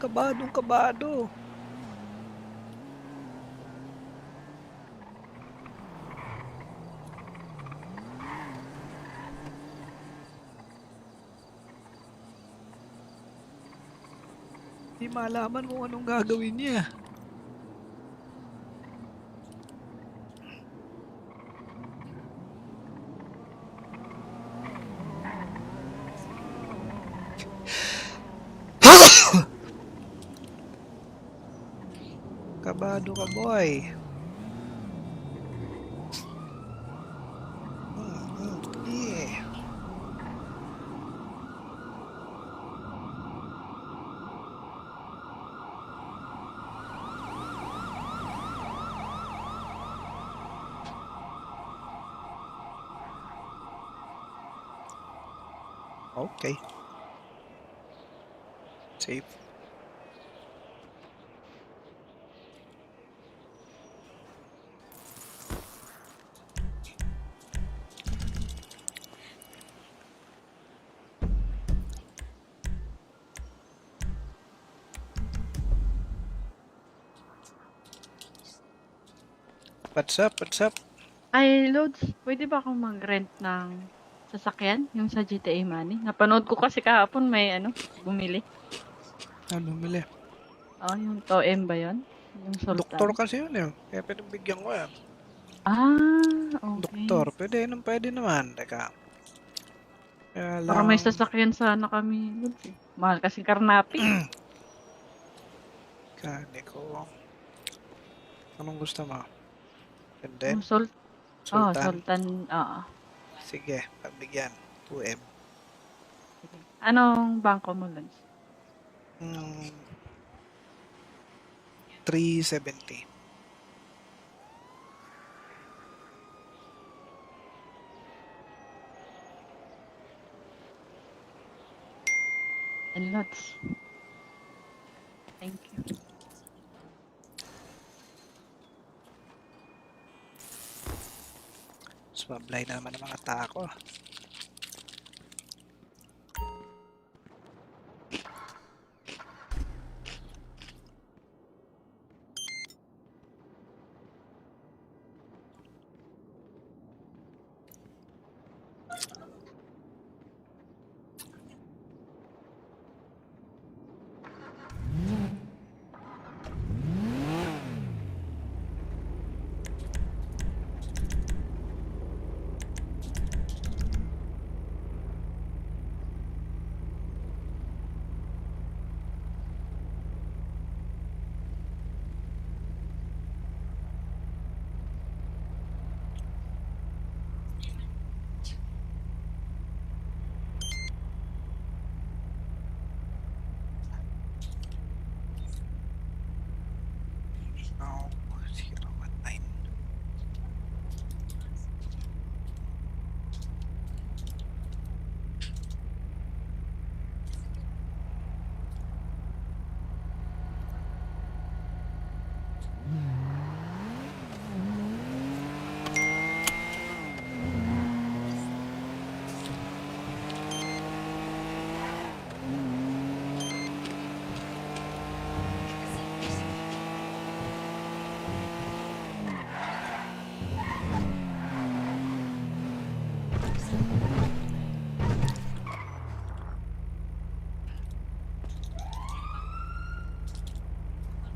Kabadong kabado. Hindi malaman kung anong gagawin niya. Kabado ka, boy. Yeah. Okay. Safe. What's up? What's up? Ay, Lods, pwede ba akong mag-rent ng sasakyan? Yung sa GTA Money? Napanood ko kasi kahapon may bumili. Ano bumili? Oh, yung Toem ba yun? Yung Doktor Sultan. kasi yun eh. Kaya pinagbigyan ko yan. Ah, Doktor. okay. Pwede naman. Teka. Kaya Para may lang. sasakyan sana kami, Lods eh. Mahal kasi karnapi. Kani ko. Anong gusto mo? And then, Yung Sultan. Sultan, Sige, pagbigyan. 2M. Sige. Anong bangko mo, Lods? 370. And Lods. Thank you. Sumablay na naman ang mga tako. Oh, 019.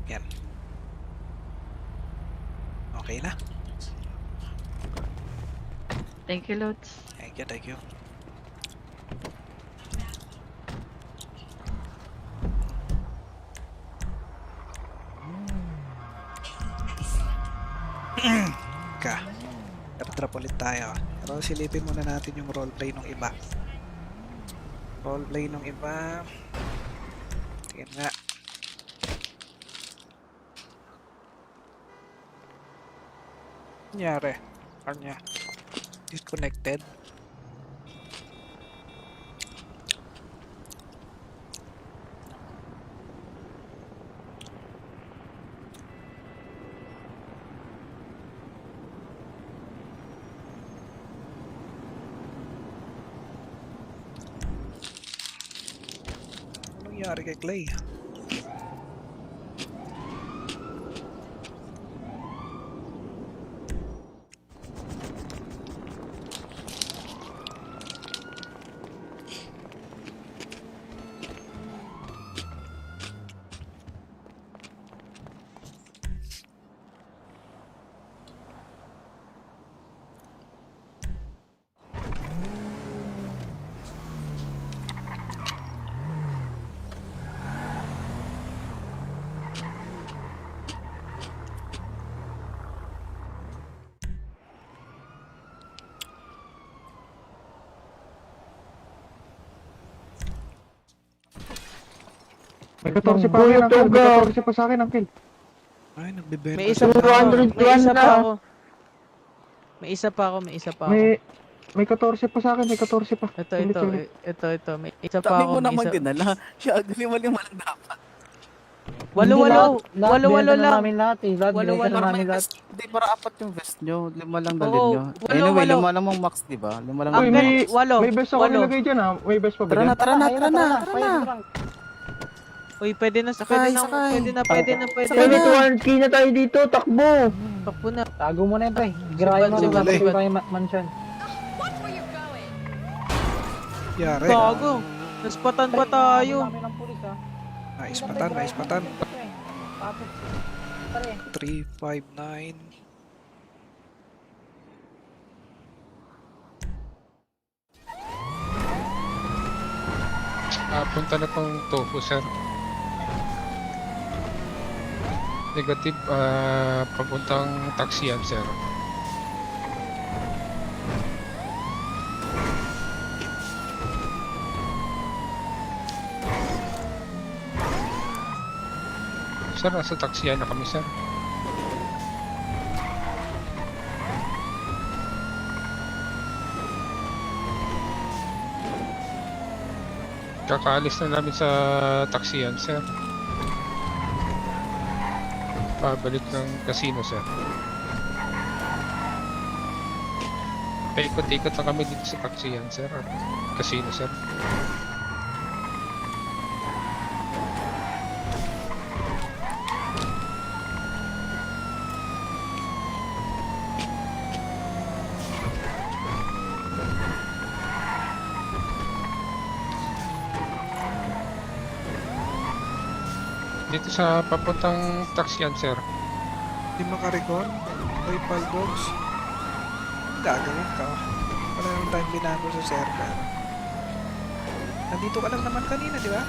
Yan. Okay na. Thank you, Lods. Thank you, thank you. Ka. Drop ulit tayo. Pero silipin muna natin yung roleplay ng iba. Roleplay ng iba. Tingnan nga. Nangyari. Kanya. Disconnected. Anong nangyari kay Clay? May 14 pa akin, Uncle. May 14 pa sa akin, Uncle. Ay, nagbibenta May isa sila. pa ako. 200 May isa na. pa ako. May isa pa ako. May isa pa ako. May 14 pa sa akin, may 14 pa. Ito. Ulit. Ito. May isa pa Dami ako. mo May naman isa. dinala. Siya, lima-lima lang dapat. Walo lang. namin lahat eh. Lahat Walo, binigyan walo. na Para namin may lahat. vest. Hindi, para apat yung vest nyo. Lima lang dalhin Oo, nyo. walo, Anyway, walo. lima lang mong max, di ba? Lima lang Ang Uy, mong galing. max. Walo. May best ako Walo. nilagay dyan, ha. May best pa ba Tara na, dyan? tara na, Ayun tara na, tara tara na. Uy, pwede na. Sakay, Pwede na. sakay. Pwede na. Kaya may 200k na tayo dito, takbo! Takbo na. Tago mo na yun, pre. Girahin mo Sibat, lang sibat. sa tayo mansion. Yari. Gago. Naspatan pa tayo. Namin ng pulis, ha. Naispatan, naispatan. Tapos, pare. 359. Punta na pong tofu, sir. Negative, papuntang taxian, sir. Sir, nasa taxian na kami, sir. Kakaalis na namin sa taxian, sir. Pabalik ng casino, sir. Paikot-ikot na kami dito sa taxian, sir. Casino, sir. Dito sa papuntang taxian, sir. Di makarikon. May dogs. Ang gagawin ka. Wala naman tayong binago sa server. Nandito ka lang naman kanina, di ba?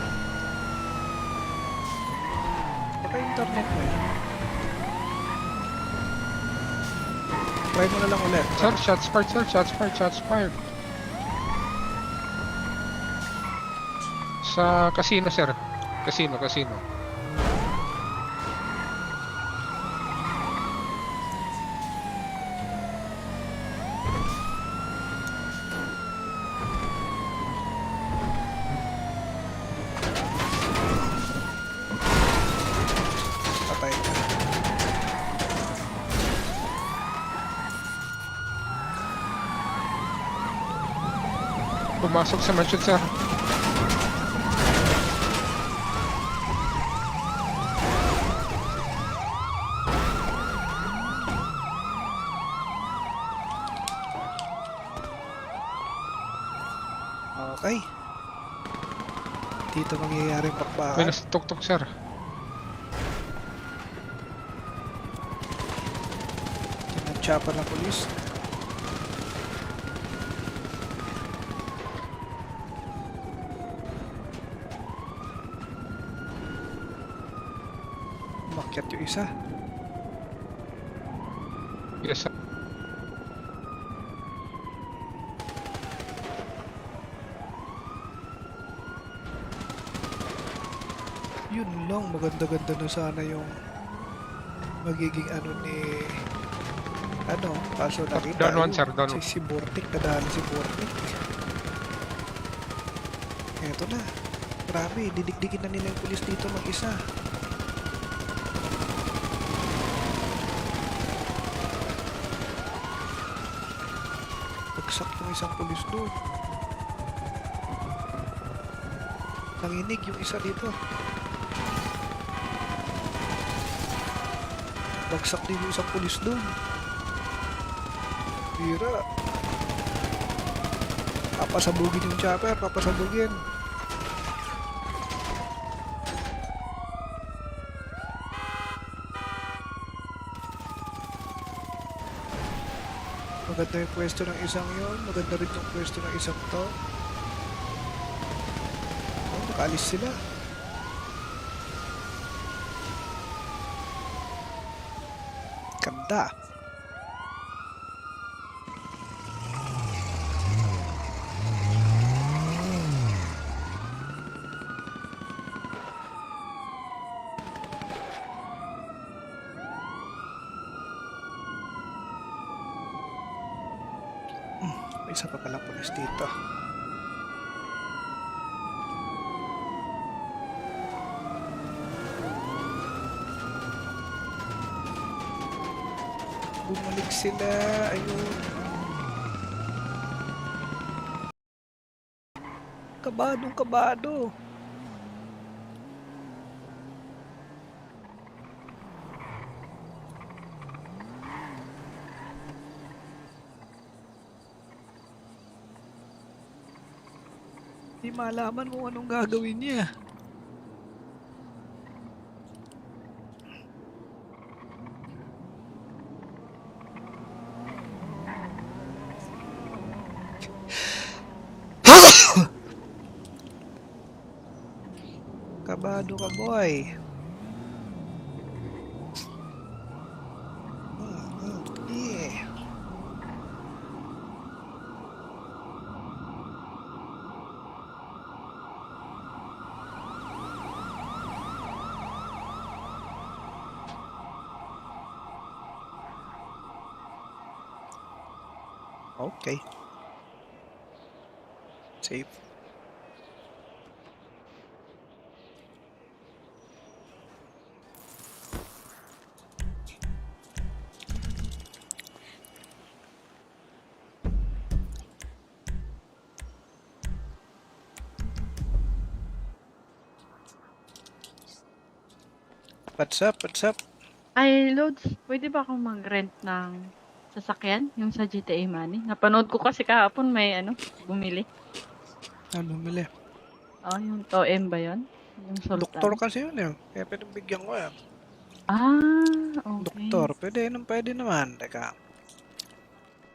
Baka internet mo yan. Try mo na lang ulit. Sir, shots fired, sir. Shots fired, shots fired. Sa casino, sir. Casino. Patay ka. Pumasok sa mansion, sir. Okay. Dito mangyayaring May pakbakan. nasa tuktok, sir. Nagtsapa ng polis. Umakyat yung isa. Yes, sir. Yun lang, maganda-ganda na sana yung magiging ano ni ano, kaso nakita Down one, yun, sir, down one. si Bortik, nadali si Bortik. Eto na, grabe, didikdikin na nila yung pulis dito mag-isa. Bagsak yung isang pulis doon. Nanginig yung isa dito. Bagsak din yung isang pulis doon. Bira. Papasabugin yung chopper, papasabugin. Maganda yung pwesto ng isang yon, maganda rin yung pwesto ng isang to. Oh, nakaalis sila. Ganda. May isa pa palang pulis dito. Bumalik sila. Ayun. Kabadong kabado. Di malaman kung anong gagawin niya. Kabado ka, boy. Yeah. Okay. Safe. What's up? What's up? Ay, Lods, pwede ba akong mag-rent ng sasakyan? Yung sa GTA Money? Napanood ko kasi kahapon may bumili. Ano, mali? Oh, yung Toem ba yun? Yung Sultan. Doktor kasi yun eh. Kaya pinagbigyan ko yan. Ah, okay. Doktor, pwede naman. Teka.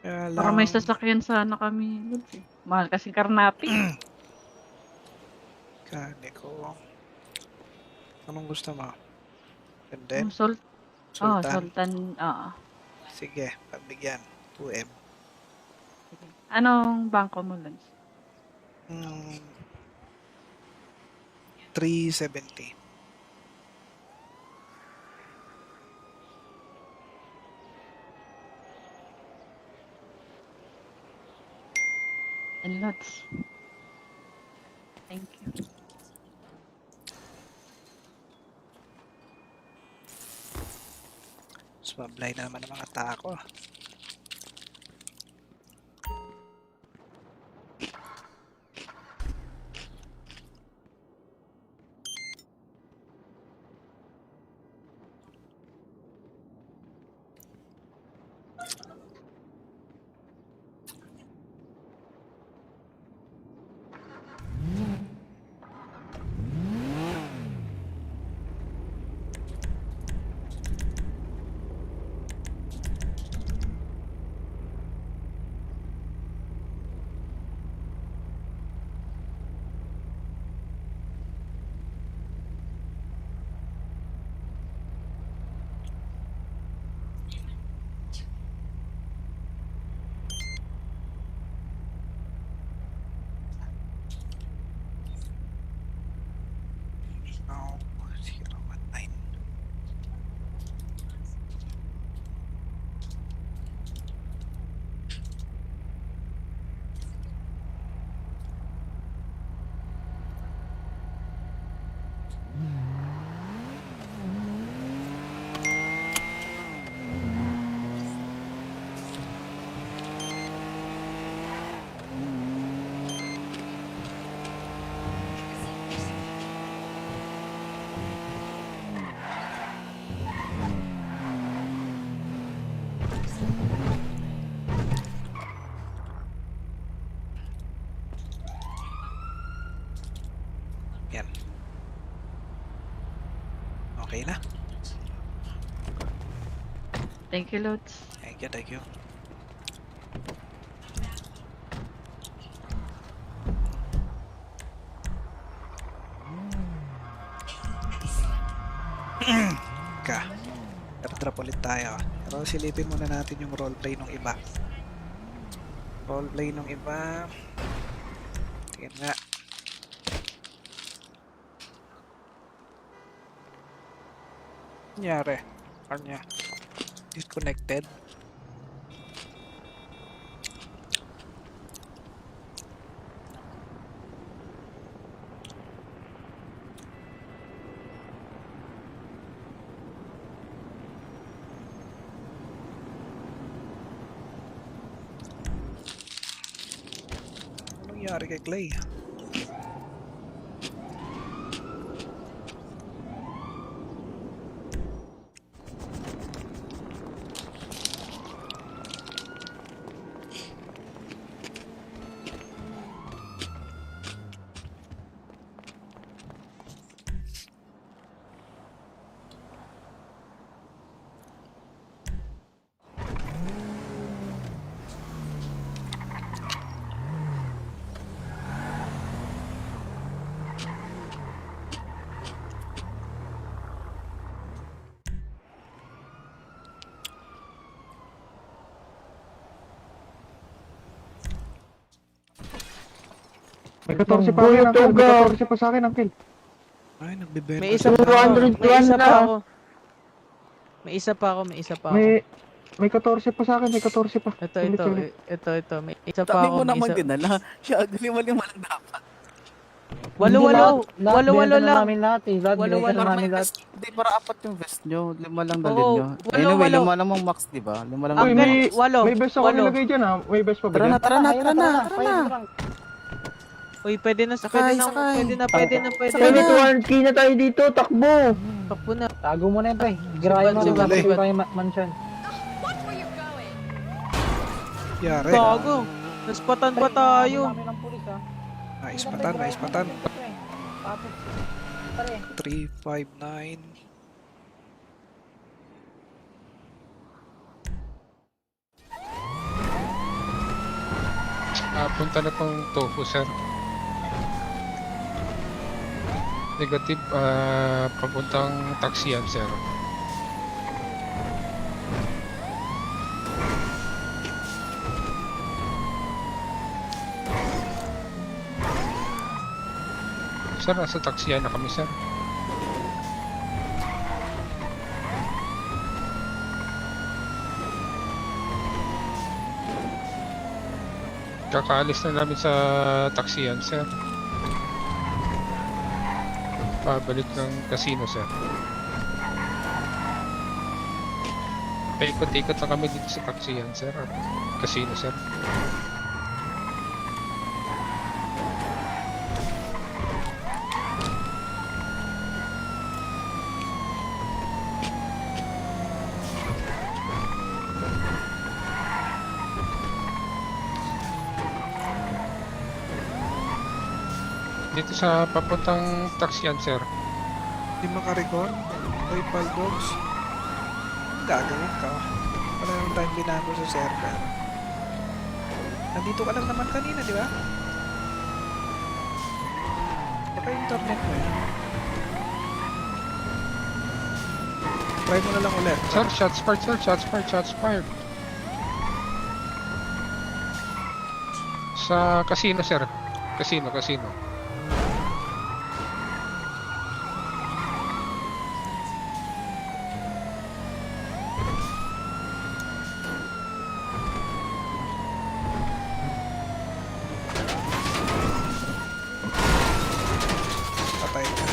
Kaya Para may sasakyan sana kami, Lods eh. Mahal kasi karnapi. Kani ko. Anong gusto mo? And then, Yung Sultan. Sultan. Sultan. Oo. Sige, pagbigyan. 2M. Anong bangko mo, Lods? 370. And Lods. Thank you. Sumablay na naman ang mga tako. Oh, 019. Yan. Okay na. Thank you, Lods. Thank you, thank you. Ka. Drop ulit tayo. Pero silipin muna natin yung roleplay ng iba. Roleplay ng iba. Tingnan nga. Nangyari. Kanya. Disconnected. nangyari kay Clay? May 14 pa akin, Uncle. May 14 pa sa akin, Uncle. Ay, nagbibenta May isa siya. pa ako. May isa pa ako. May isa pa ako. May isa pa ako. May 14 pa sa akin, may 14 pa. Ito. May isa pa Dami ako. mo May naman isa. dinala. Siya, lima-lima lang dapat. Walo-walo. Walo-walo Binenta na lang. namin lahat eh. Lahat Walo-walo. binenta na Para namin may lahat. vest, hindi, para apat yung vest nyo. Lima lang dalhin Oo, nyo. walo, Anyway, walo. lima namang max, di ba? Lima lang Uy, dalhin Uncle, nyo. walo. may best ako Walo. nilagay dyan, ha? May best pa ba Tara dyan? na, tara na, Ayun tara na, Ayun tara na. lang. Uy, pwede na. Sakay, Pwede na. sakay. Pwede na. Sakay na. 1K na tayo dito, takbo! Takbo na. Tago mo na yun, pre. Grabe mo Sibat, na sibat. yung mansion. Yari. Gago. Naspatan pa tayo. Ang dami ng pulis, ha? Naispatan, naispatan. Tapos, pare. 359. Punta na pong tofu, sir. Negative, papuntang taxian, sir. Sir, nasa taxian na kami, sir. Kakaalis na namin sa taxian, sir. Pabalik ng casino, sir. Paikot-ikot lang kami dito sa taxian, sir. Casino, sir. Dito sa papuntang taxian, sir. Di makarecord? PayPal dogs? Ang gagawin ka? Wala naman tayong binago sa server. Nandito ka lang naman kanina, di ba? Baka internet mo yan. Try mo na lang ulit. Sir, shots fired, sir. Shots fired, shots fired. Sa casino, sir. Casino. Patay ka.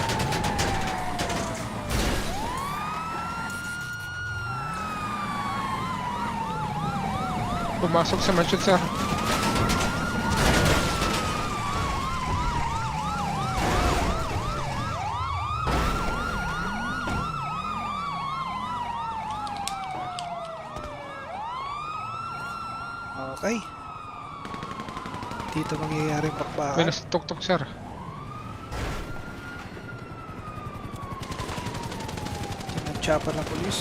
Pumasok sa mansion, sir. Okay. Dito mangyayari May pakbakan. nasa tuk-tuk, sir. Tinatsyapa ng polis.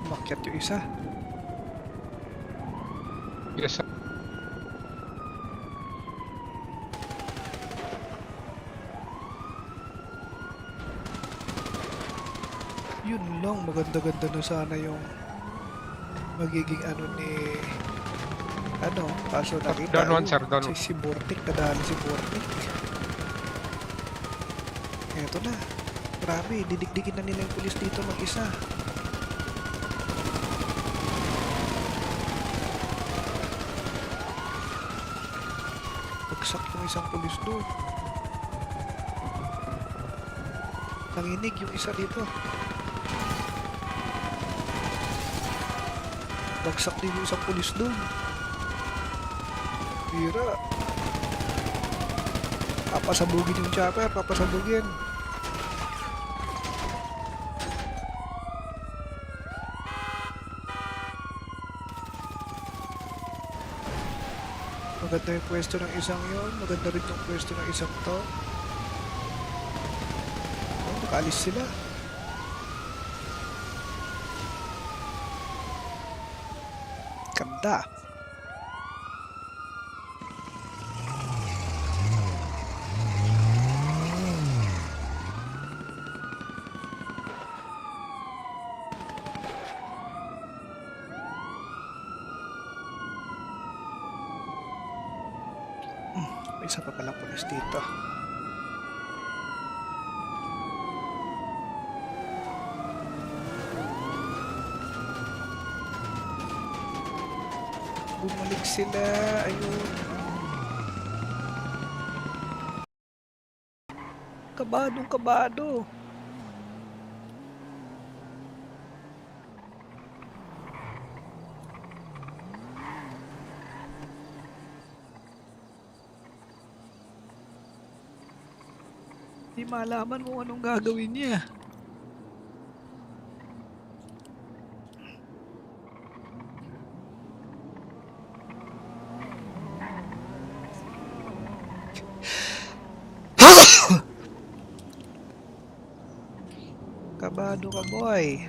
Umakyat yung isa. Yes, sir. Yun lang, maganda-ganda na sana yung magiging ano ni kaso nakita Down one, yun, sir, down one. si Bortik, nadali si Bortik. Eto na, grabe, didikdikin na nila yung pulis dito mag-isa. Bagsak yung isang pulis doon. Nanginig yung isa dito. Bagsak din yung isang pulis doon. Bira. Papasabugin yung chopper, papasabugin. Maganda yung pwesto ng isang yon. Maganda rin yung pwesto ng isang to. Oh, nakaalis sila. Ganda. May isa pa palang pulis dito. Bumalik sila. Ayun. Kabadong kabado. Di malaman mo anong gagawin niya. Kabado ka, boy.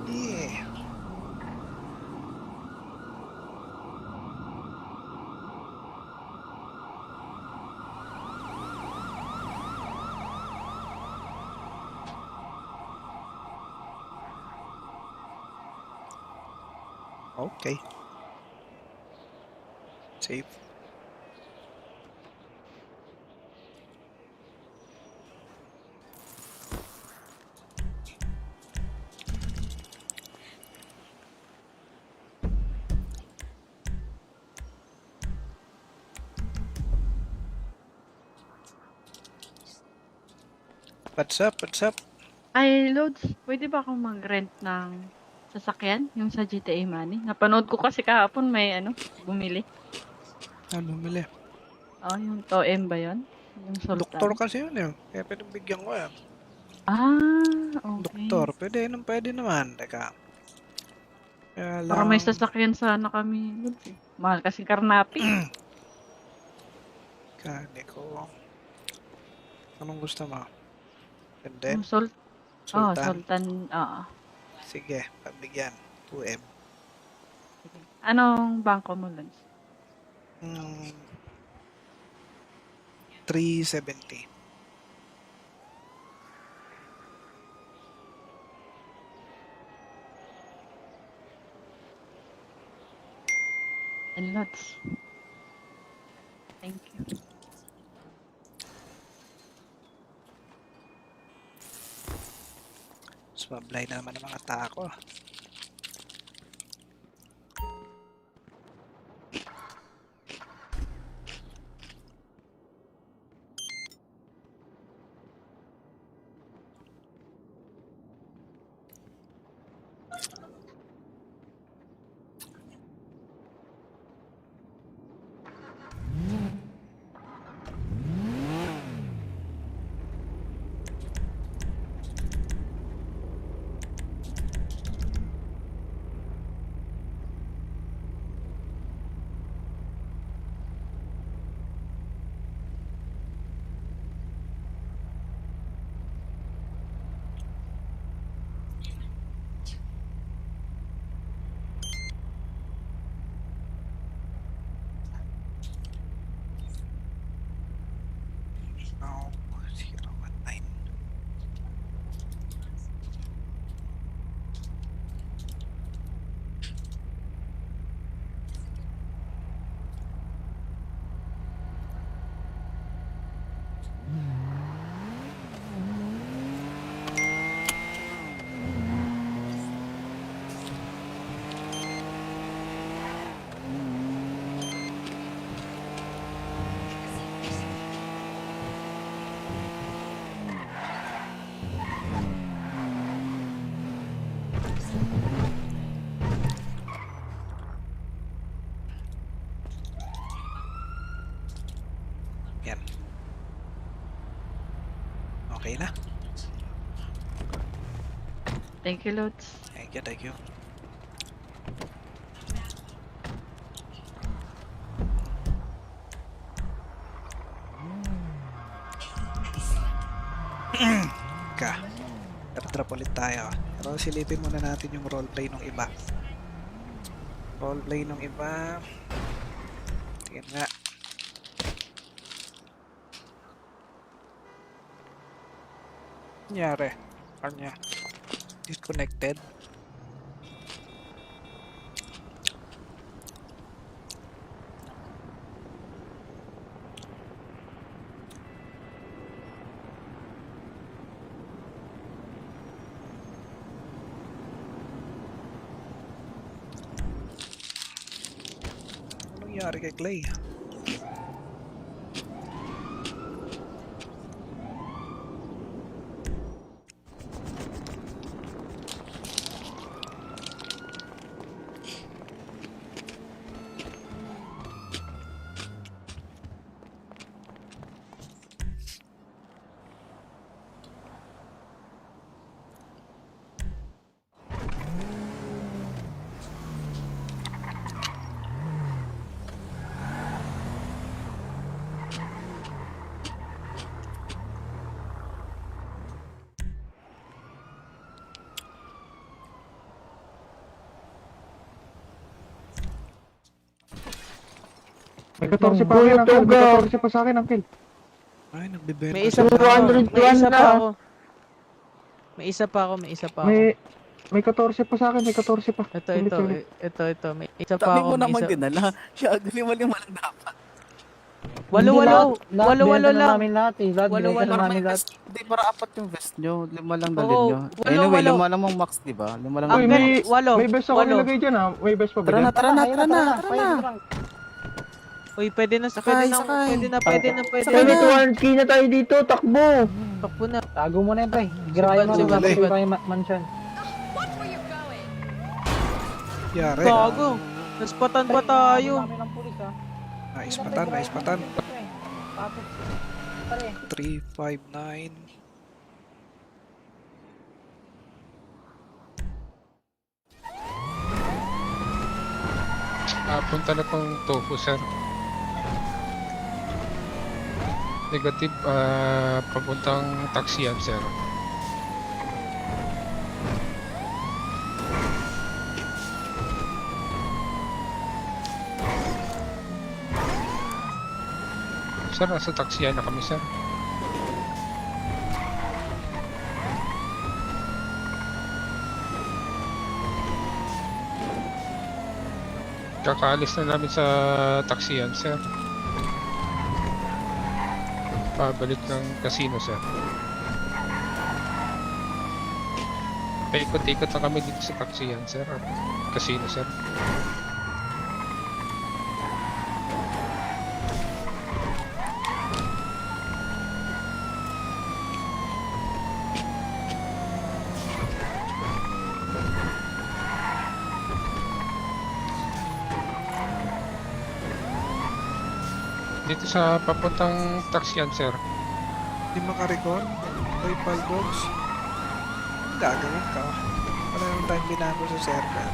Yeah. Okay. Safe. What's up? What's up? Ay, Lods, pwede ba akong mag-rent ng sasakyan? Yung sa GTA Money? Napanood ko kasi kahapon may bumili. Ano, bumili? Oh, yung Toem ba yun? Yung Sultan. Doktor kasi yun eh. Kaya pinagbigyan ko yan. Okay. Doktor, pwede naman. Teka. Kaya Para may lang, sasakyan sana kami, Lods. Mahal kasi karnapi. kani ko. Anong gusto mo? And then, Yung Sultan. Sultan. Oo. Sige, pagbigyan. 2M. Anong bangko mo, Lods? 370. And Lods. Thank you. Sumablay na naman ang mga tako. Yan. Okay na. Thank you, Lods. Thank you, thank you. Ka. Drop ulit tayo. Pero silipin muna natin yung roleplay ng iba. Roleplay ng iba. Tingnan nga. Nangyari. Kanya. Disconnected. Anong nangyari kay Clay? May 14 pa akin, Uncle. May 14 pa sa akin, Uncle. Ay, nagbibenta May isa sila. pa ako. May isa pa ako. May isa pa ako. May isa pa ako. May 14 pa sa akin, may 14 pa. Ito. May isa pa Dami ako. mo May naman isa. dinala. Siya, lima lang dapat. Walo Lahat lang. namin lahat eh. Lahat Walo, binenta walo. na Para namin may lahat. vest. Hindi, para apat yung vest nyo. Lima lang dalhin Oo, nyo. walo, Anyway, walo. lima lang mong max, diba? Lima lang Uy, mong max. Walo. may best ako Walo. nilagay dyan, ha? May best pa ba Tara dyan? na, tara na, Ayun tara na, tara Ayun na. Frank. Uy, pwede na. Sakay, Pwede na. sakay. Pwede na. Sakay na. 200k na tayo dito, takbo! Takbo na. Tago mo na yun, pre. Graya mo Sibat, na sibat. tayo mansion. Yari. Gago. Naspatan pa tayo. Dami ng pulis ha. Naispatan, naispatan. Tapos, pare. 359. Punta na pong tofu, sir. Negative, papuntang taxian, sir. Sir, nasa taxian na kami, sir. Kakaalis na namin sa taxian, sir. Pabalik ng casino, sir. Paikot-ikot na kami dito sa taxian, sir. Casino, sir. Dito sa papuntang taxian, sir. Di makarecord. PayPal dogs. Ang gagawin ka? Wala nang time binago sa server.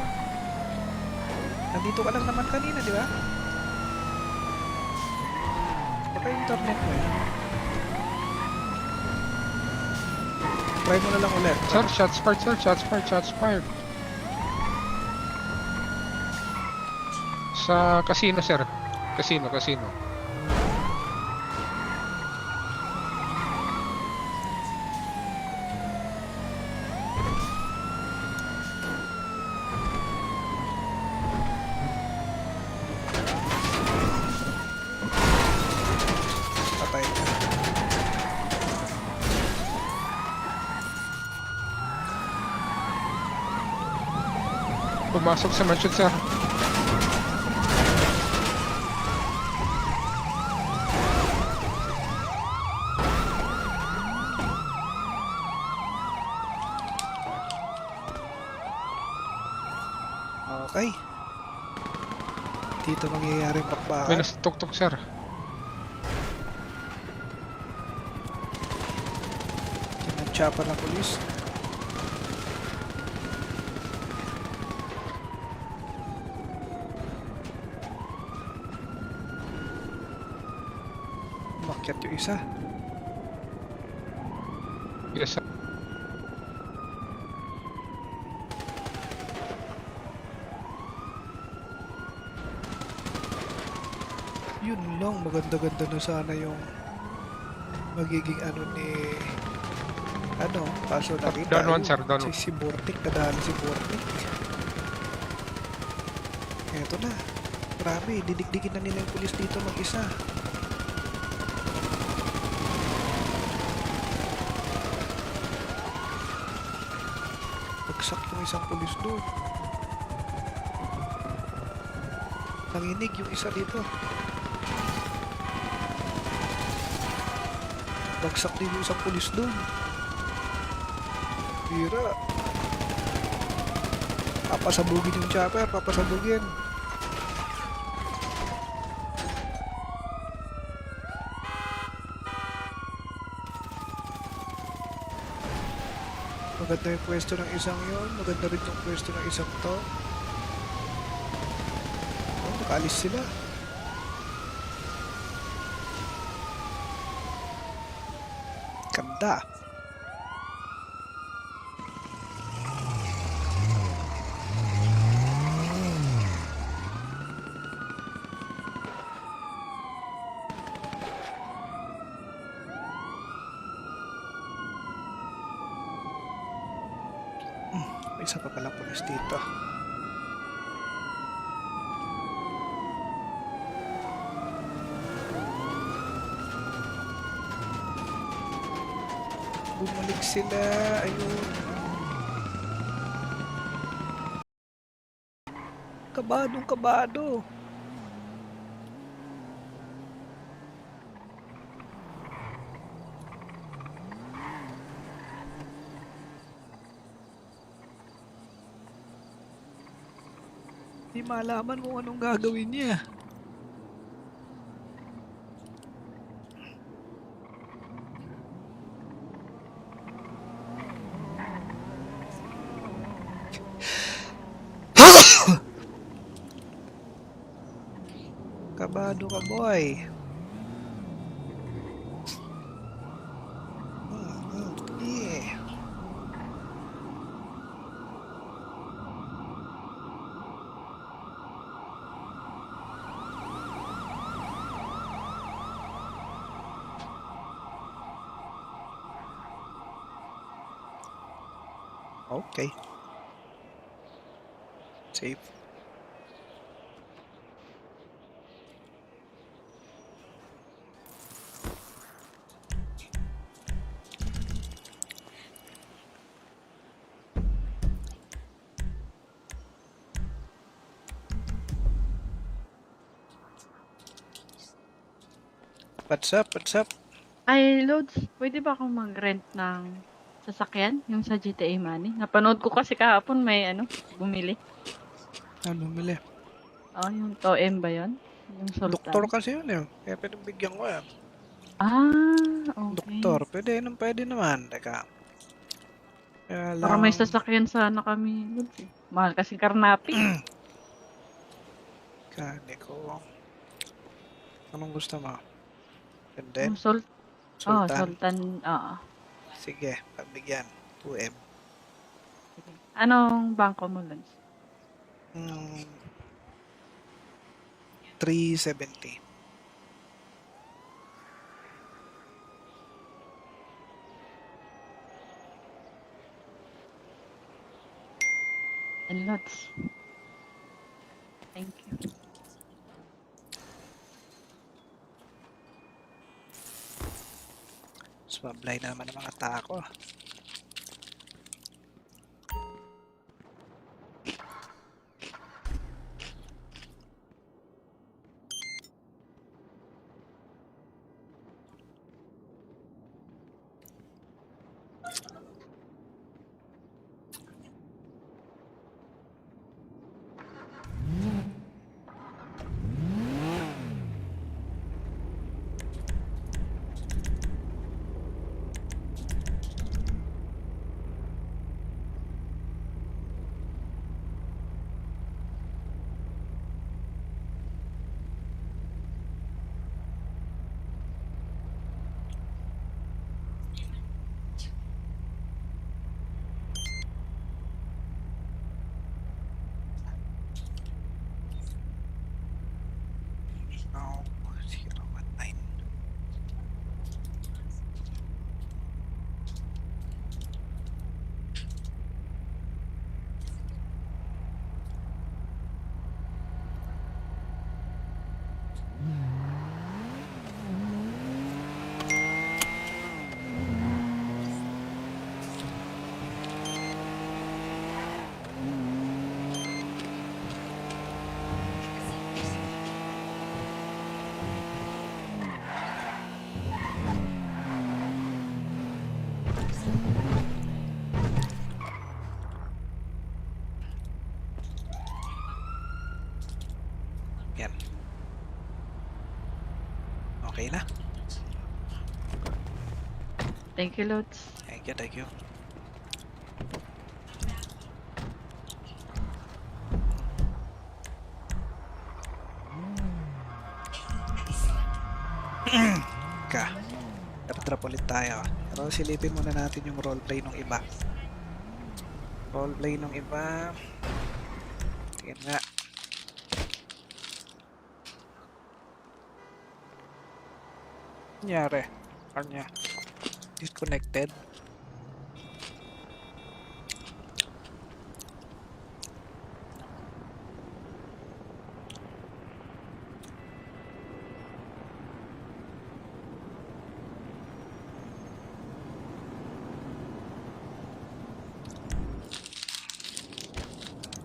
Nandito ka lang naman kanina, di ba? Baka internet mo yan. Try mo na lang ulit. Sir, shots fired, sir. Shots fired, shots fired. Sa casino, sir. Casino. Patay ka. Pumasok sa mansion, sir. Okay. Dito mangyayari May bakbakan. nasa tuk-tuk, sir. Tinatsyapa ng pulis. Umakyat yung isa. Yes, sir. Yun lang, maganda-ganda na sana yung magiging ano ni ano, kaso nakita Down one, yun, sir, down one. si Bortik, nadali si Bortik. Eto na, grabe, didikdikin na nila yung pulis dito mag-isa. Bagsak yung isang pulis doon. Nanginig yung isa dito. Bagsak din yung isang pulis doon. Bira. Papasabugin yung chopper, papasabugin. Maganda yung pwesto ng isang yon, maganda rin yung pwesto ng isang to. Oh, nakaalis sila. Ganda. May isa pa palang pulis dito. Bumalik sila. Ayun. Kabadong kabado. Di malaman kung anong gagawin niya. Kabado ka, boy. Yeah. Okay. Save. What's up? What's up? Ay, Lods, pwede ba akong mag-rent ng sasakyan? Yung sa GTA Money? Napanood ko kasi kahapon may bumili. Ano, mali? Oh, yung Toem ba yun? Yung Sultan. Doktor kasi yun eh. Kaya pwedeng bigyan ko yan. Ah, okay. Doktor, pwede naman. Teka. Kaya Para may lang, sasakyan sana kami, Lods. Eh. Mahal kasi karnapi. kani ko. Anong gusto mo? Pwede? Yung Oh, Sultan? Sultan. Oo. Sige, pagbigyan. 2M. Anong bangko mo, Lods? 370. And Lods. Thank you. Sumablay na naman ang mga tako. Yan. Okay na. Thank you, Lods. Thank you, thank you. Ka. Drop ulit tayo. Pero silipin muna natin yung roleplay ng iba. Roleplay ng iba. Tingnan nga. Nangyari. Kanya. Disconnected.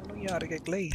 Anong nangyari kay Clay?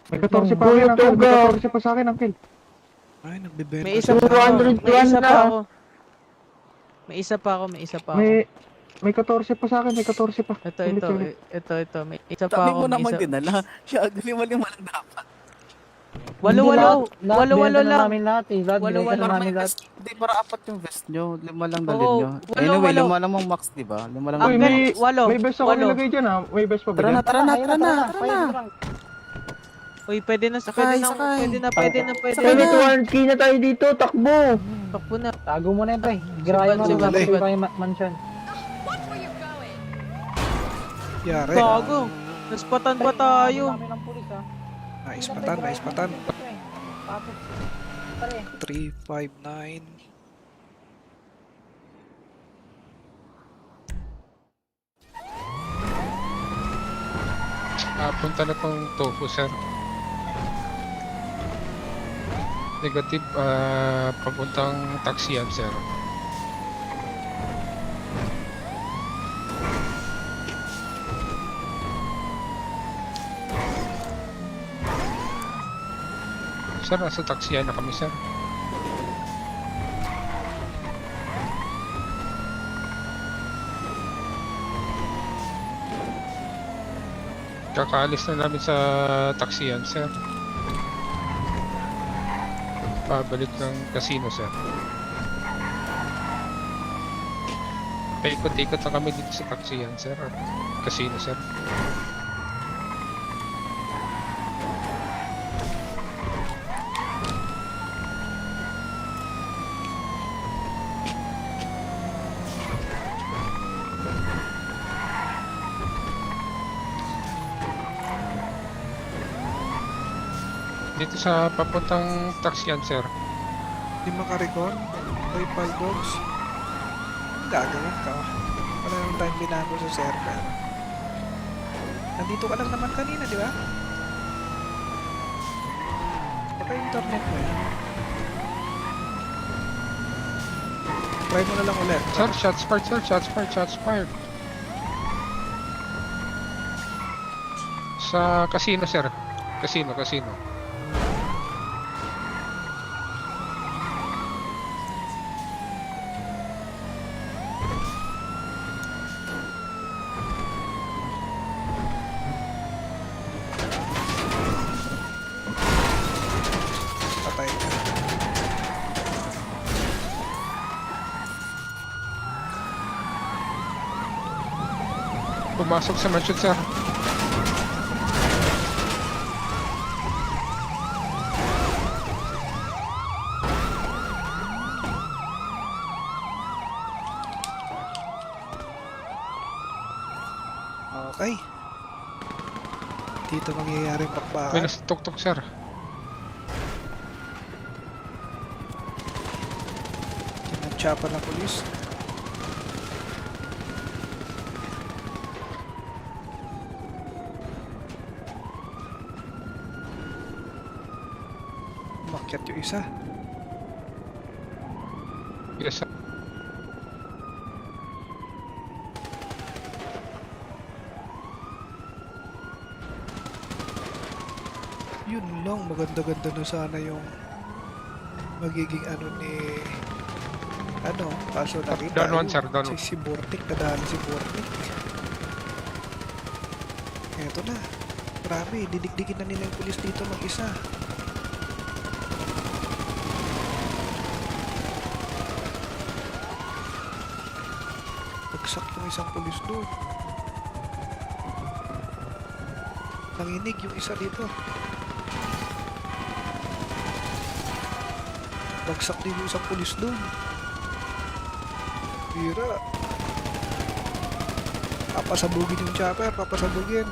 May 14 pa akin, Uncle. May 14 pa sa akin, Uncle. Ay, nagbibenta May isa siya. pa ako. May 201 isa na. pa ako. May isa pa ako. May isa pa ako. May 14 pa sa akin, may 14 pa. Ito. Ulit. Ito. May isa pa Dami ako. mo May naman isa. dinala. Siya, lima lang dapat. Walo Lahat lang. namin lahat eh. Lahat Walo, binenta walo. na Para namin may lahat. vest. Hindi, para apat yung vest nyo. Lima lang dalhin Oo, nyo. walo, Anyway, walo. lima lang mong max, diba? Lima lang Uy, mong may, Walo. may best ako Walo. nilagay dyan, ha? May best pa ba Tara na, dyan? tara na, Ayun tara na, Pwede tara na. lang. Uy, pwede na. Sakay, Pwede sakay. na. Sakay na. 200k na tayo dito, takbo! Takbo na. Tago mo na yun, pre. Girahin mo Sibat, lang. sibat. Tapos tayo mansion. Yari. Gago. Naspatan pa tayo. Namin ng pulis, ha. Naispatan, naispatan. Tapos, pare. 359. Punta na tong tofu, sir. Negative, papuntang taxian, sir. Sir, nasa taxian na kami, sir. Kakaalis na namin sa taxian, sir. Pabalik ng casino, sir. Paikot-ikot na kami dito sa taxian, sir. Casino, sir. Dito sa papuntang taxian, sir. Di makarecord. PayPal dogs. Ang gagawin ka? Wala naman tayong binago sa server. Nandito ka lang naman kanina, di ba? Baka internet mo yan. Try mo na lang ulit. Sir, shots fired, sir. Shots fired, shots fired. Sa casino, sir. Casino. Patay ka. pumasok sa mansion, sir. Okay. Dito mangyayaring May pakbakan. nasa tuktok, sir. Tinatsapan ng pulis. Umakyat yung isa. Yes, sir. Yun lang, maganda-ganda na sana yung magiging ano ni ano, kaso nakita Down one, yun, sir, down one. si Bortik, nadali si Bortik. Eto na, grabe, didikdikin na nila yung pulis dito mag-isa. Bagsak yung isang pulis doon. Nanginig yung isa dito. Bagsak din yung isang pulis doon. Bira. Papasabugin yung chopper, papasabugin.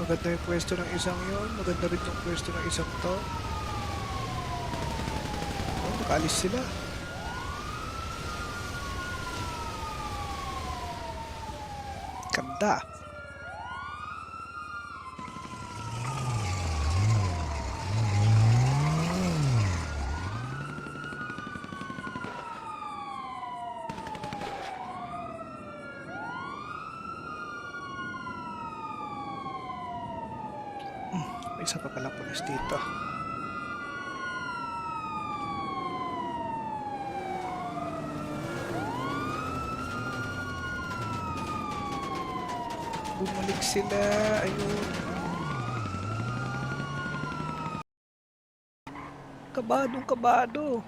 Maganda yung pwesto ng isang yon, maganda rin yung pwesto ng isang to. Oh, nakaalis sila. Ganda. May isa pa palang pulis dito. Bumalik sila. Ayun. Kabadong kabado.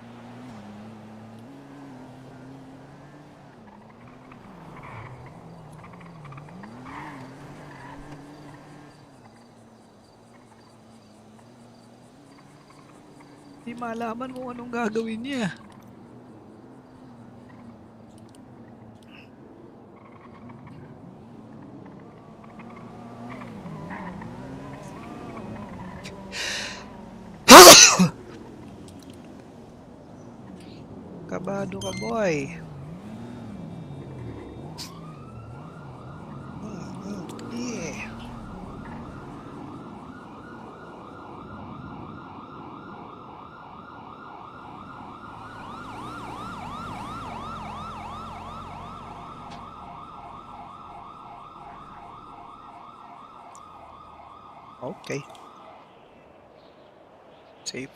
Di malaman kung anong gagawin niya. Kabado ka, boy. Yeah. Okay. Safe.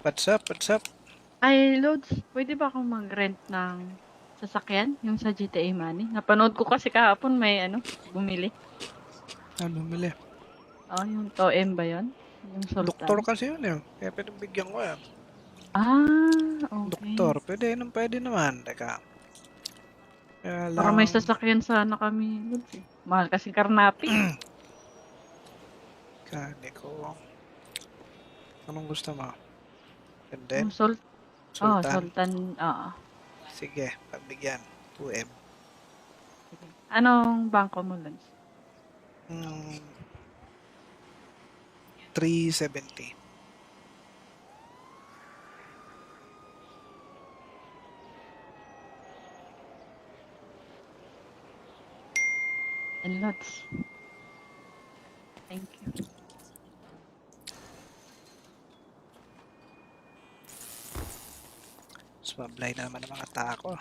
What's up? What's up? Ay, Lods, pwede ba akong mag-rent ng sasakyan? Yung sa GTA Money? Napanood ko kasi kahapon may bumili. Ano, mali? Oh, yung Toem ba yun? Yung Sultan. Doktor kasi yun eh. Kaya pinagbigyan ko yan. Ah, okay. Doktor, pwede naman. Teka. Kaya Para may lang, sasakyan sana kami, Lods eh. Mahal kasi karnapi. kani ko. Anong gusto mo? And then, Yung Sultan. Sultan. Oo. Sige, pagbigyan. 2M. Anong bangko mo, Lods? 370. And Lods. Thank you. Swablay na naman ang mga tako.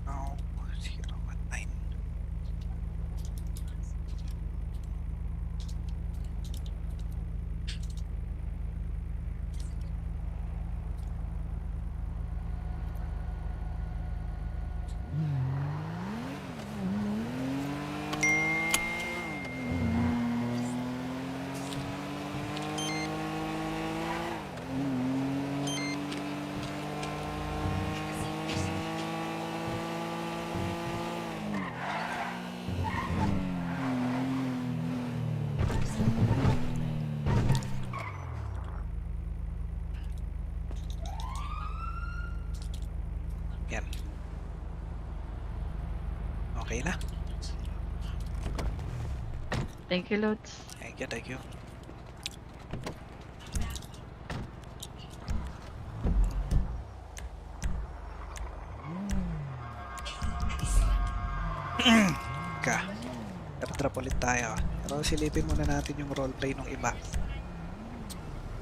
Oh, 019. Yan. Okay na. Thank you, Lods. Thank you, thank you. Ka. Drop ulit tayo. Pero silipin muna natin yung roleplay ng iba.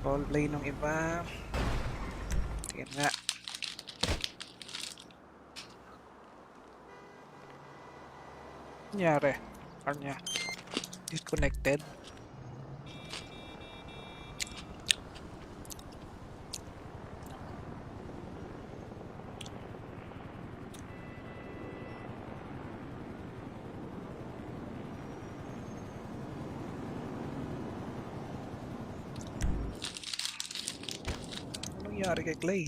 Roleplay ng iba. Tingnan nga. Nangyari. Kanya. Disconnected. Anong nangyari kay Clay?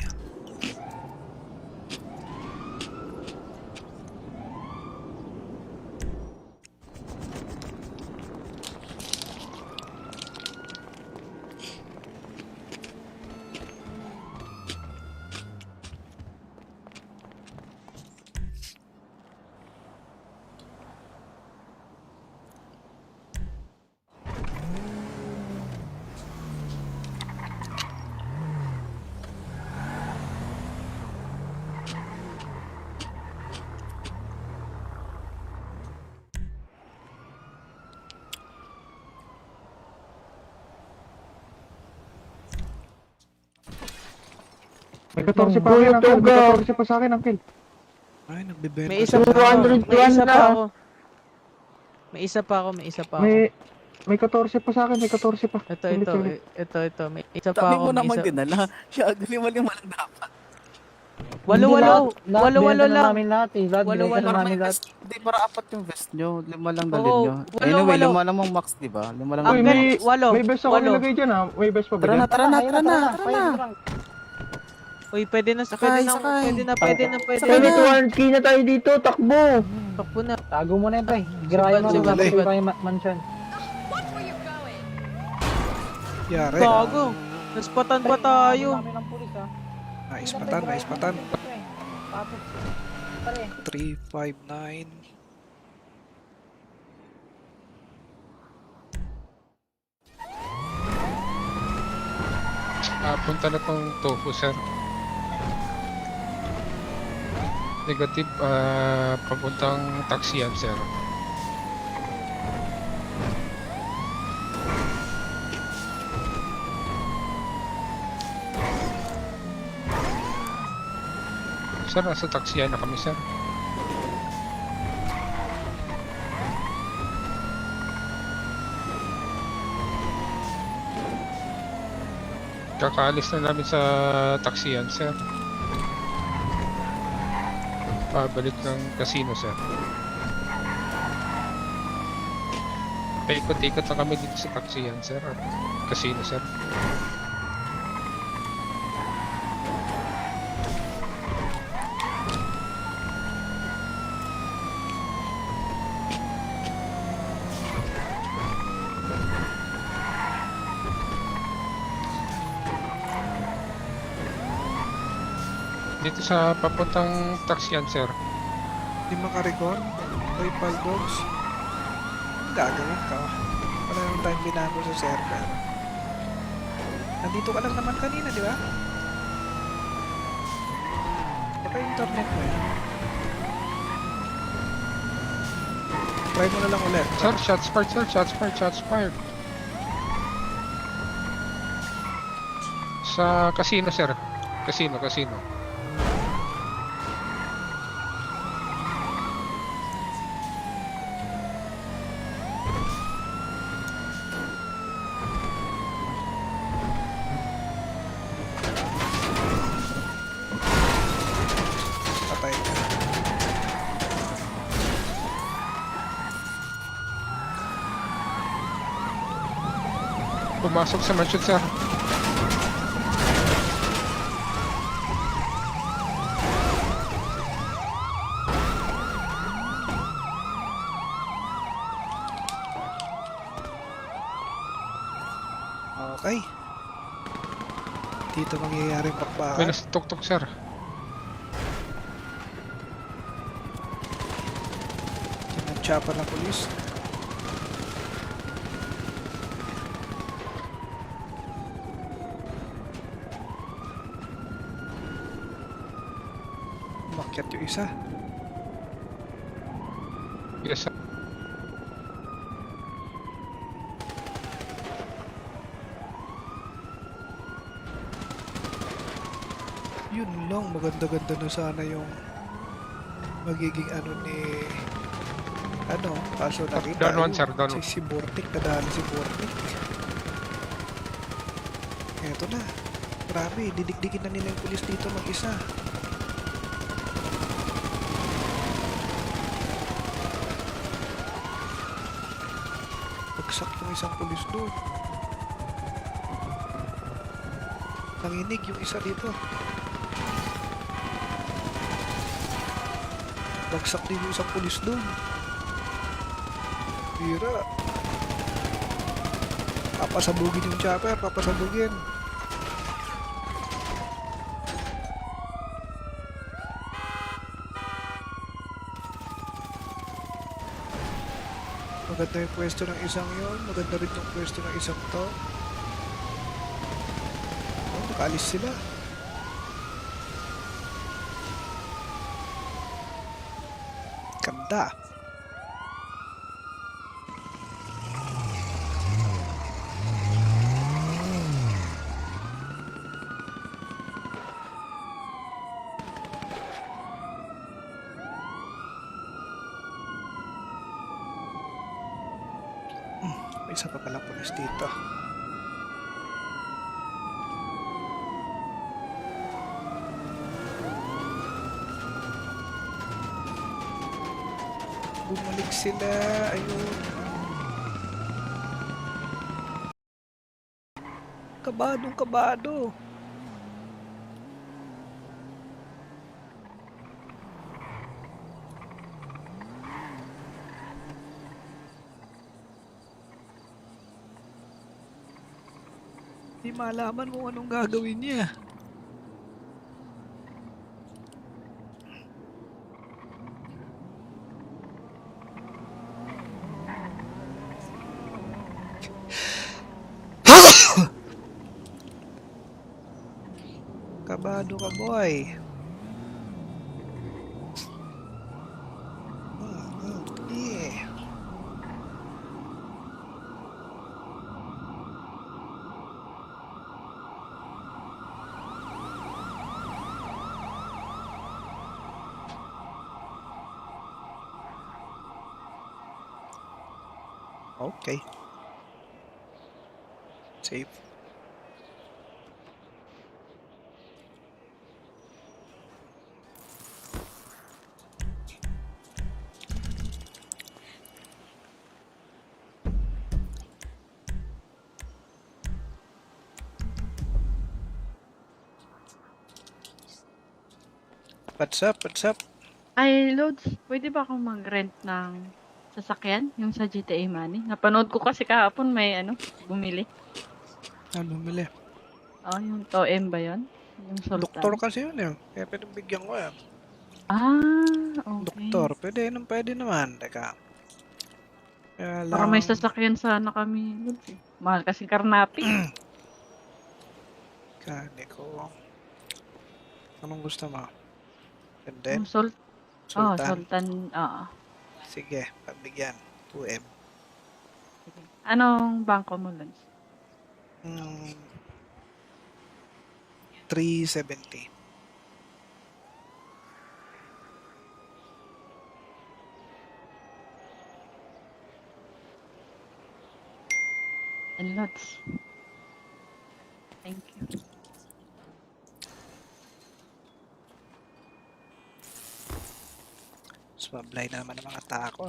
May 14 pa akin, Uncle. May 14 pa sa akin, Uncle. Ay, nagbibenta May isa siya. pa ako. May isa pa ako. May isa pa ako. May isa pa ako. May 14 pa sa akin, may 14 pa. Ito. May isa pa Dami ako. mo May naman isa. dinala. Siya, lima-lima lang dapat. Walo-walo. Lahat Walo-walo binenta na lang. namin lahat eh. Lahat Walo-walo. binenta na Para namin may lahat. vest. Hindi, para apat yung vest nyo. Lima lang dalhin Oo, nyo. walo, Anyway, walo. lima namang max, di ba? Lima lang Ang Uy, naman may, max. walo. may best ako Walo. nilagay dyan, ha? May best pa ba Tara dyan? na, tara na, Ayun tara na, tara tara Fire na. drunk. Uy, pwede na. Sakay, Pwede na. sakay. Pwede na. Sakay na. 200k na tayo dito, takbo! Takbo na. Tago mo na yun, pre. Girahin mo Sibat, na sibat. yung mansion. Yari. Gago. Naspatan pa tayo. Namin ng pulis ah. Naispatan, naispatan. Tapos, pare. 359. Punta na tong tofu, sir. Negative, papuntang taxi yan, sir. Sir, nasa taxi yan na kami, sir. Kakaalis na namin sa taxi yan, sir. Pabalik ng casino, sir. Paikot-ikot lang kami dito sa taxi yan, sir. Casino, sir. Dito sa papuntang taxi yan, sir. Di makarikon. PayPal dogs. Ang gagawin ka. Wala naman tayong binago sa server. Nandito ka lang naman kanina, di ba? Baka internet mo yan. Try mo na lang ulit. Sir, shots fired, sir. Shots fired, shots fired. Sa casino, sir. Casino. Pumasok sa mansion, sir. Okay. Dito mangyayari May pakbakan. nasa tuktok, sir. Tinansyapa ng pulis. Umakyat yung isa. Yes, sir. Yun lang, maganda-ganda na sana yung magiging ano ni kaso nakita Down one, yun, sir, down one. si Bortik, nadali si Bortik. Eto na, grabe, didikdikin na nila yung pulis dito mag-isa. Bagsak yung isang pulis doon. Nanginig yung isa dito. Bagsak din yung isang pulis doon. Bira. Papasabugin yung chopper, papasabugin. Maganda yung pwesto ng isang yon, maganda rin yung pwesto ng isang to. Oh, nakaalis sila. Ganda. May isa pa palang pulis dito. Bumalik sila. Ayun. Kabadong kabado. Di malaman kung anong gagawin niya. Kabado ka, boy. Yeah. Okay. Safe. What's up? What's up? Ay, Lods, pwede ba akong mag-rent ng sasakyan? Yung sa GTA Money? Napanood ko kasi kahapon may bumili. Ano bumili? Oh, yung Toem ba yun? Yung Sultan. Doktor kasi yun eh. Kaya pinagbigyan ko yan. Okay. Doktor. Pwede naman. Teka. Kaya Para may lang, sasakyan sana kami, Lods. Mahal kasi karnapi. kani ko. Anong gusto mo? And then, Yung Sultan. Sultan. Oo. Sige, pabigyan. 2M. Anong bangko mo, Lods? 370. And Lods. Thank you. Sumablay na naman ang mga tako.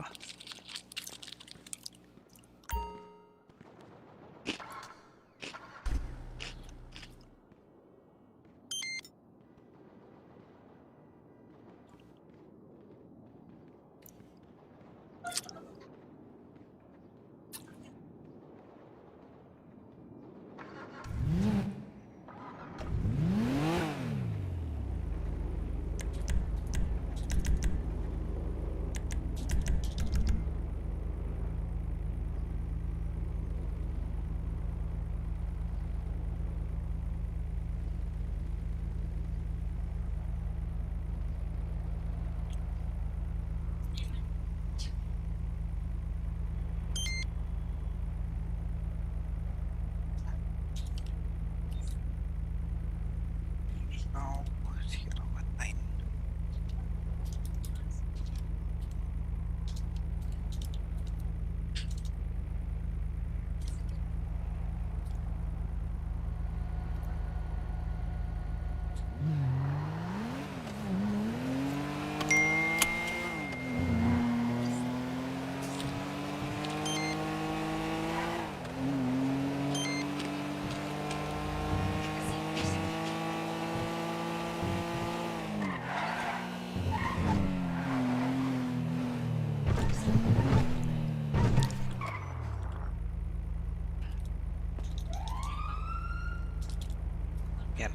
Yan.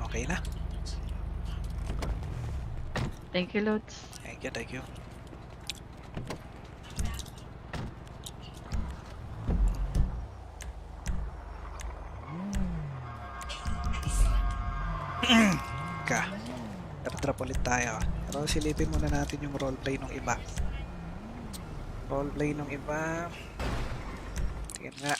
Okay na. Thank you, Lods. Thank you, thank you. Ka. Drop ulit tayo. Pero silipin muna natin yung roleplay ng iba. Roleplay ng iba. Tingnan nga.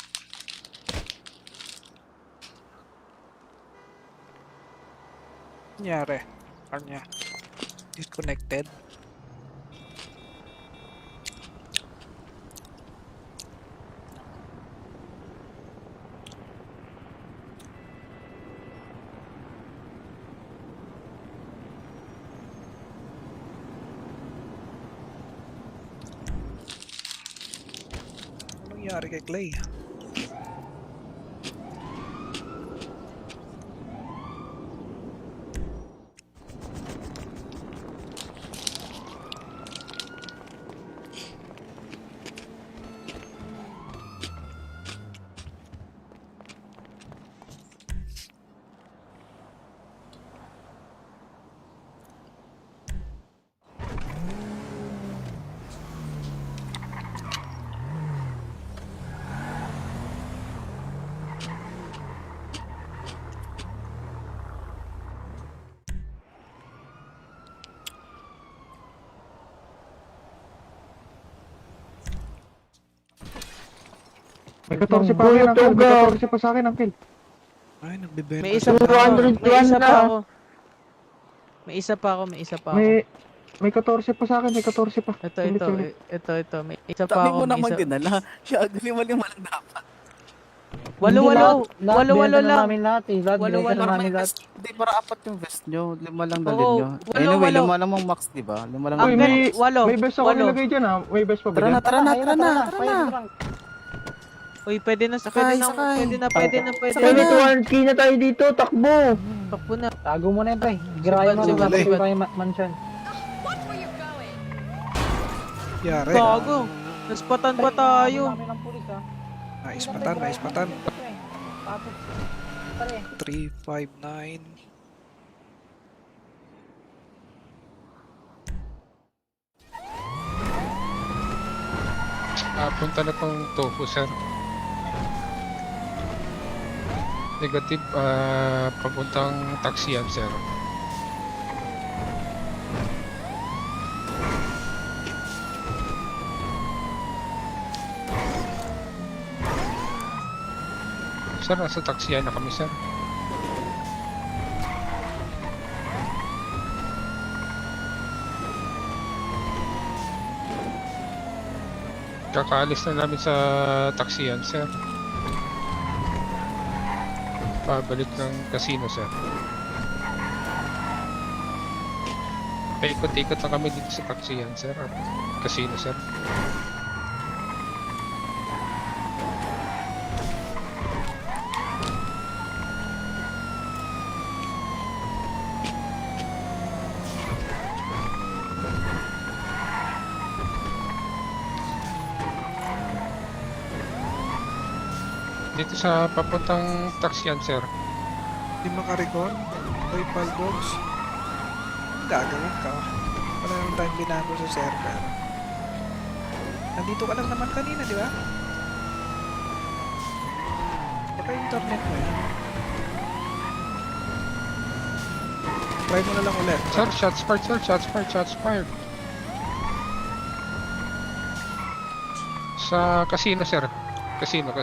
Nangyari. Kanya. Disconnected. Anong nangyari kay Clay? May 14 pa akin, Uncle. May 14 pa sa akin, Uncle. Ay, nagbebenta May isa siya. pa ako. May isa pa ako. May isa pa ako. May isa pa ako. May 14 pa sa akin, may 14 pa. Ito. May isa pa Dami ako. mo May naman isa. dinala. Siya, lima lang dapat. Walo Lahat lang. namin lahat eh. Lahat Walo, binigyan walo. na Para namin may lahat. vest. Hindi, para apat yung vest nyo. Lima lang dalhin Oo, nyo. walo, Anyway, walo. lima lang mong max, diba? Lima lang Uy, mong may, max. Walo. may best ako Walo. nilagay dyan, ha? May best pa ba Tara dyan? na, tara na, Ayun tara na, tara Fire na. drunk. Uy, pwede na. Sakay, Pwede na. sakay. Pwede na. Sakay na. 200k na tayo dito, takbo! Takbo na. Tago mo na yun, pre. Girayan mo Sibat, na sibat. tayo mansion. Yari. Gago. Naspatan pa tayo. Kami ng pulis ha. Naispatan, naispatan. Tapos, pre. 359. Punta na tong tofu, sir. Negative, papuntang taxi yan, sir. Sir, nasa taxi yan na kami, sir. Kakaalis na namin sa taxi yan, sir. Pabalik ng casino, sir. Paikot-ikot lang kami dito sa taxi yan, sir. Casino, sir. Dito sa papuntang taxi yan, sir. Di makarecord. PayPal dogs. Ang gagawin ka. Wala nang time binago sa server. Nandito ka lang naman kanina, di ba? Baka internet mo yan. Try mo na lang ulit. Sir, shots fired, sir. Shots fired, shots fired. Sa casino, sir. Casino.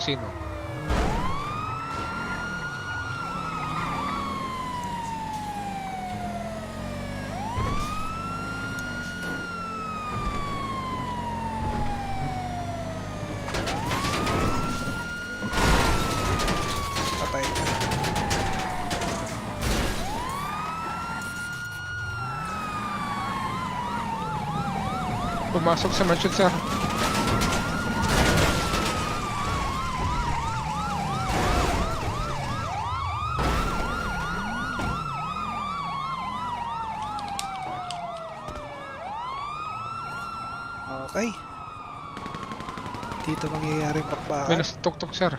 Patay ka. Pumasok sa mansion, sir. Okay. Dito mangyayari May pakbakan. nasa tuk-tuk, sir.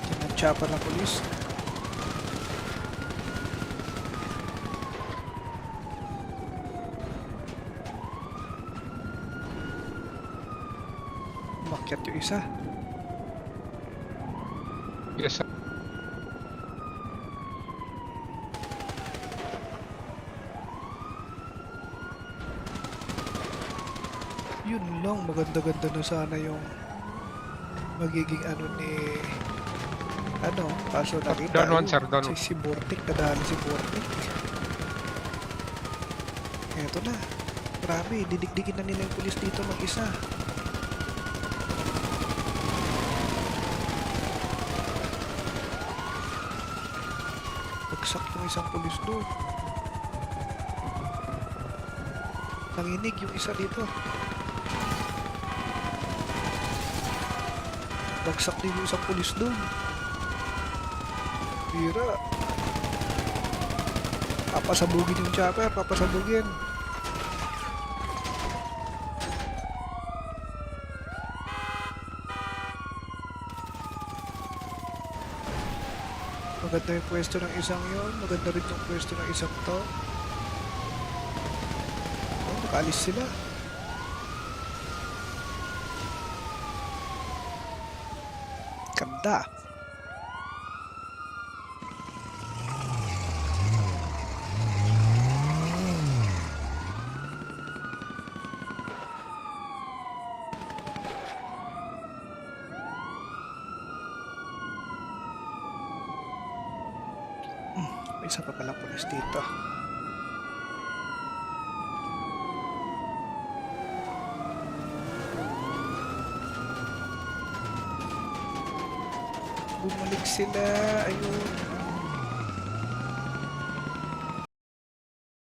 Diyan ang chopper ng polis. Umakyat yung isa. Yes, sir. Yun lang, maganda-ganda na sana yung magiging ano ni ano, kaso nakita Down one, yun, sir, down one. si Bortik, nadali si Bortik. Eto na, grabe, didikdikin na nila yung pulis dito mag-isa. Bagsak yung isang pulis doon. Nanginig yung isa dito. Bagsak din yung isang pulis doon. Bira. Papasabugin yung chopper, papasabugin. Maganda yung pwesto ng isang yon, maganda rin yung pwesto ng isang to. Oh, nakaalis sila. Ganda. May isa pa palang pulis dito. Bumalik sila. Ayun.